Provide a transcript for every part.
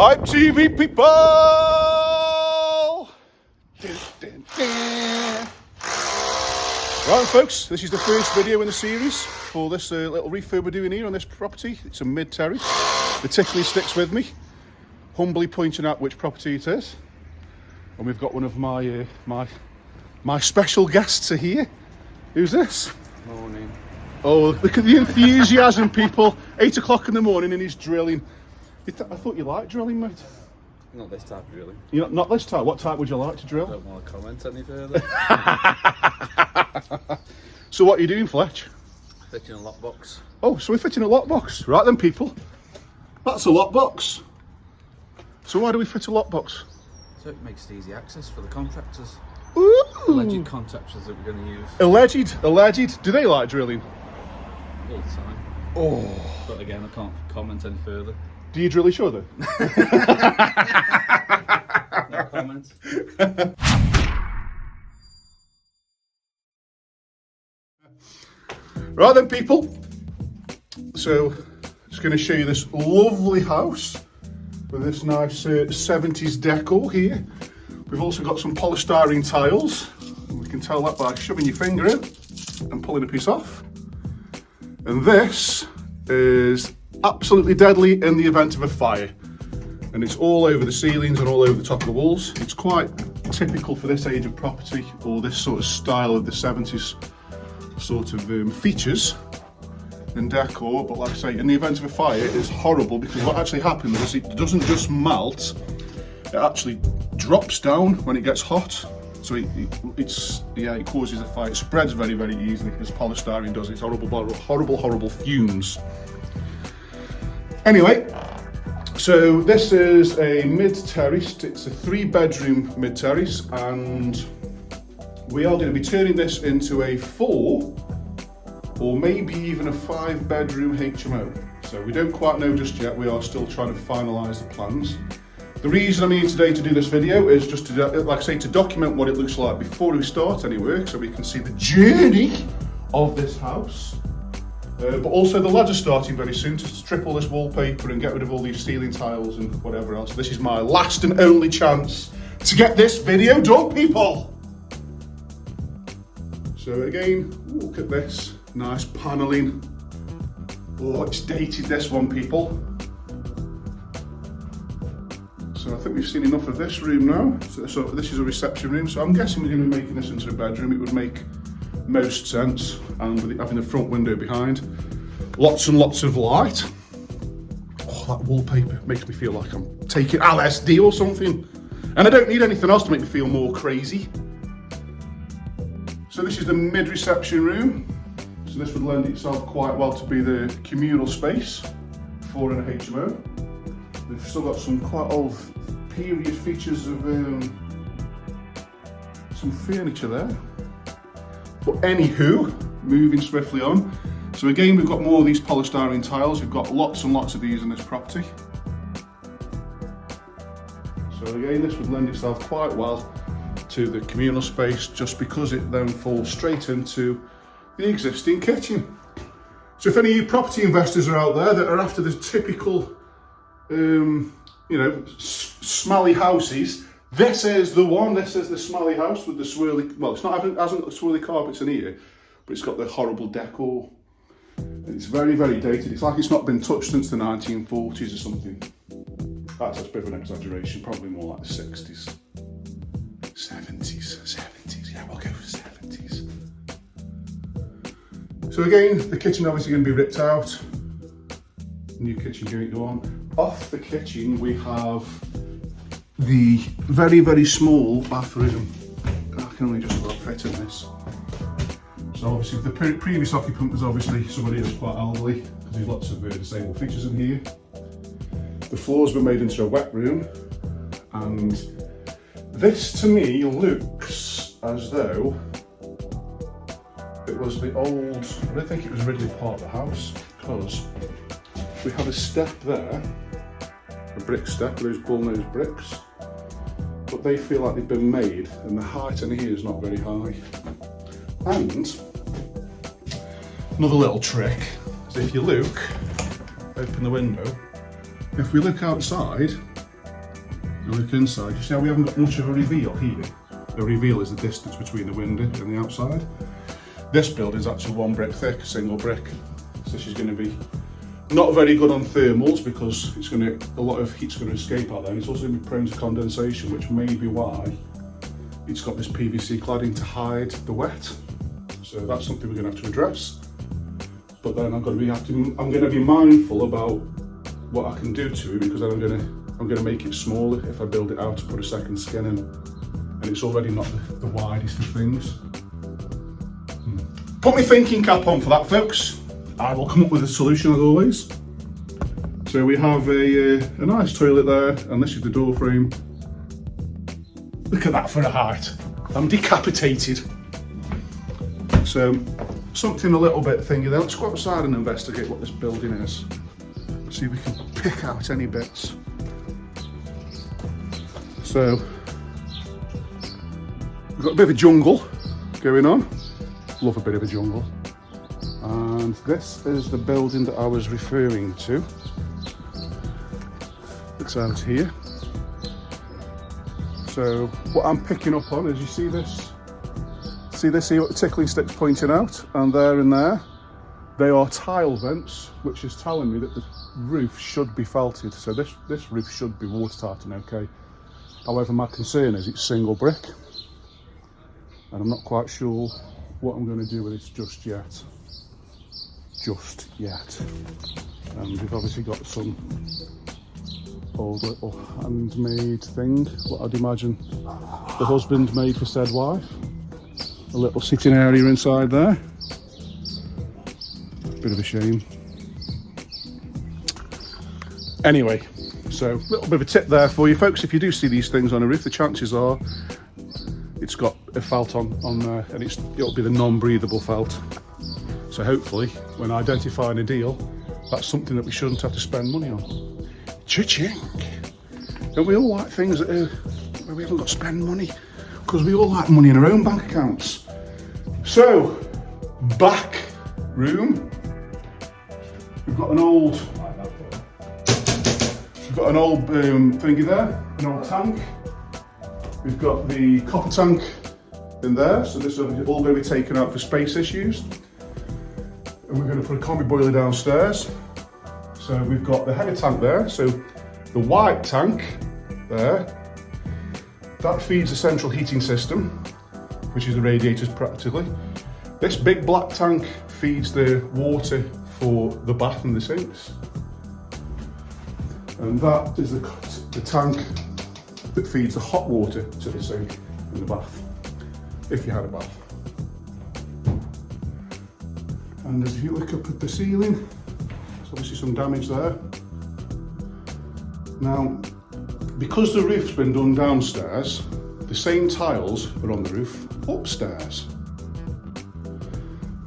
I'm TV people! Dun, dun, dun. Right folks, this is the first video in the series for this little refurb we're doing here on this property. It's a mid-terrace. The tickly sticks with me, humbly pointing out which property it is. And we've got one of my my special guests are here. Who's this? Morning. Oh, look at the enthusiasm, people. 8 o'clock in the morning and he's drilling. I thought you liked drilling, mate. Not this type of drilling. You know, not this type. What type would you like to drill? I don't want to comment any further. So what are you doing, Fletch? Fitting a lockbox. Oh, so we're fitting a lockbox. Right then, people. That's a lockbox. So why do we fit a lockbox? So it makes it easy access for the contractors. Ooh. Alleged contractors that we're going to use. Alleged. Do they like drilling? All the time. Oh. But again, I can't comment any further. Do you drill each other? No comment. Right then, people. So, just going to show you this lovely house with this nice 70s decor here. We've also got some polystyrene tiles. We can tell that by shoving your finger in and pulling a piece off. And this is absolutely deadly in the event of a fire. And it's all over the ceilings and all over the top of the walls. It's quite typical for this age of property or this sort of style of the 70s sort of features and decor. But like I say, in the event of a fire, it's horrible because what actually happens is it doesn't just melt, it actually drops down when it gets hot. So it causes a fire. It spreads very, very easily as polystyrene does. It's horrible fumes. Anyway, so this is a mid-terraced. It's a 3-bedroom mid-terrace, and we are going to be turning this into a 4 or maybe even a 5-bedroom HMO. So we don't quite know just yet. We are still trying to finalise the plans. The reason I'm here today to do this video is just to, like I say, to document what it looks like before we start any work, so we can see the journey of this house. But also the lads are starting very soon to strip all this wallpaper and get rid of all these ceiling tiles and whatever else. This is my last and only chance to get this video done, people. So again, look at this, nice panelling. Oh, it's dated, this one, people. So I think we've seen enough of this room now. So this is a reception room. So I'm guessing we're going to be making this into a bedroom. It would make most sense, and with it having the front window behind, lots and lots of light. Oh, that wallpaper makes me feel like I'm taking LSD or something, and I don't need anything else to make me feel more crazy. So this is the mid-reception room. So this would lend itself quite well to be the communal space for an HMO. We've still got some quite old period features of some furniture there. But anywho, moving swiftly on. So again, we've got more of these polystyrene tiles. We've got lots and lots of these in this property. So again, this would lend itself quite well to the communal space just because it then falls straight into the existing kitchen. So if any of you property investors are out there that are after the typical, smelly houses, this is the one. This is the smelly house with the swirly, well, it hasn't got swirly carpets in here, but it's got the horrible decor. It's very, very dated. It's like it's not been touched since the 1940s or something. That's a bit of an exaggeration, probably more like the 60s. 70s, yeah, we'll go for 70s. So again, the kitchen obviously going to be ripped out. New kitchen going to go on. Off the kitchen, we have the very, very small bathroom. I can only just about fit in this. So obviously the previous occupant was obviously somebody who was quite elderly, because there's lots of disabled features in here. The floors were made into a wet room, and this to me looks as though it was the old, I don't think it was originally part of the house, because we have a step there, a brick step with those bull-nosed bricks, but they feel like they've been made, and the height in here is not very high. And another little trick is if you look, open the window, if we look outside, You look inside, you see how we haven't got much of a reveal here? The reveal is the distance between the window and the outside. This building's actually 1 brick thick, single brick. So this is going to be not very good on thermals because it's going to, a lot of heat's going to escape out there. It's also going to be prone to condensation, which may be why it's got this PVC cladding to hide the wet. So that's something we're going to have to address. But then I'm going to be mindful about what I can do to it, because then I'm going to make it smaller if I build it out to put a second skin in. And it's already not the widest of things. Put my thinking cap on for that, folks. I will come up with a solution as always. So we have a nice toilet there, and this is the door frame. Look at that for a height. I'm decapitated. So something a little bit thingy there. Let's go outside and investigate what this building is. See if we can pick out any bits. So we've got a bit of a jungle going on. Love a bit of a jungle. And this is the building that I was referring to. Looks out here. So what I'm picking up on is, you see this here, what the tickling stick's pointing out, and there, they are tile vents, which is telling me that the roof should be felted. So this roof should be watertight and okay. However, my concern is it's single brick, and I'm not quite sure what I'm going to do with it just yet. And we've obviously got some old little handmade thing, what I'd imagine the husband made for said wife. A little sitting area inside there. Bit of a shame. Anyway, so a little bit of a tip there for you folks. If you do see these things on a roof, the chances are it's got a felt on there, and it'll be the non-breathable felt. So hopefully, when identifying a deal, that's something that we shouldn't have to spend money on. Cha-ching! Don't we all like things that where we haven't got to spend money? Because we all like money in our own bank accounts. So, back room. We've got an old thingy there, an old tank. We've got the copper tank in there, so this is all going to be taken out for space issues. And we're going to put a combi boiler downstairs. So we've got the header tank there, so the white tank there, that feeds the central heating system, which is the radiators practically. This big black tank feeds the water for the bath and the sinks. And that is the tank that feeds the hot water to the sink in the bath, if you had a bath. And as you look up at the ceiling, there's obviously some damage there. Now, because the roof's been done downstairs, the same tiles are on the roof upstairs.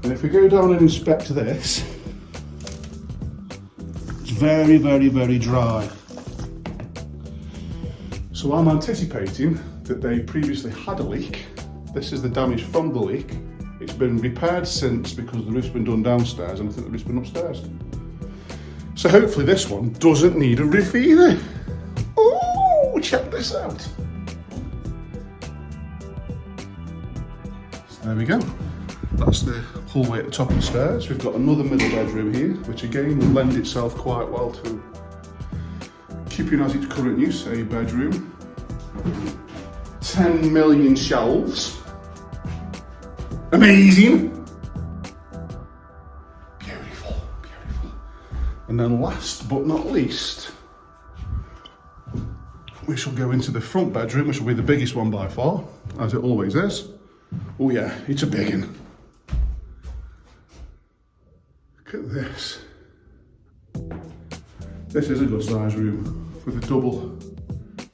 And if we go down and inspect this, it's very, very, very dry. So I'm anticipating that they previously had a leak. This is the damage from the leak. It's been repaired since because the roof's been done downstairs, and I think the roof's been upstairs. So hopefully this one doesn't need a roof either. Oh, check this out. So there we go. That's the hallway at the top of the stairs. We've got another middle bedroom here, which again will lend itself quite well to keeping as its current use, a bedroom. 10 million shelves. Amazing. Beautiful, beautiful. And then last but not least, we shall go into the front bedroom, which will be the biggest one by far, as it always is. Oh yeah, it's a big one. Look at this. This is a good size room with a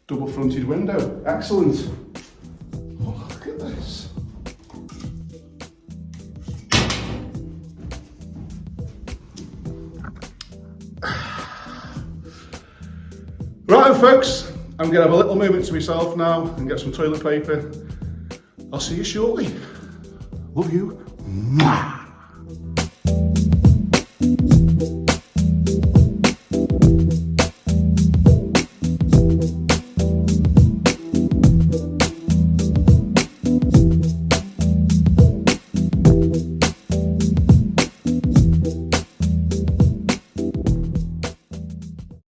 double fronted window. Excellent. Oh, look at this. Right, folks, I'm going to have a little moment to myself now and get some toilet paper. I'll see you shortly. Love you. Mwah.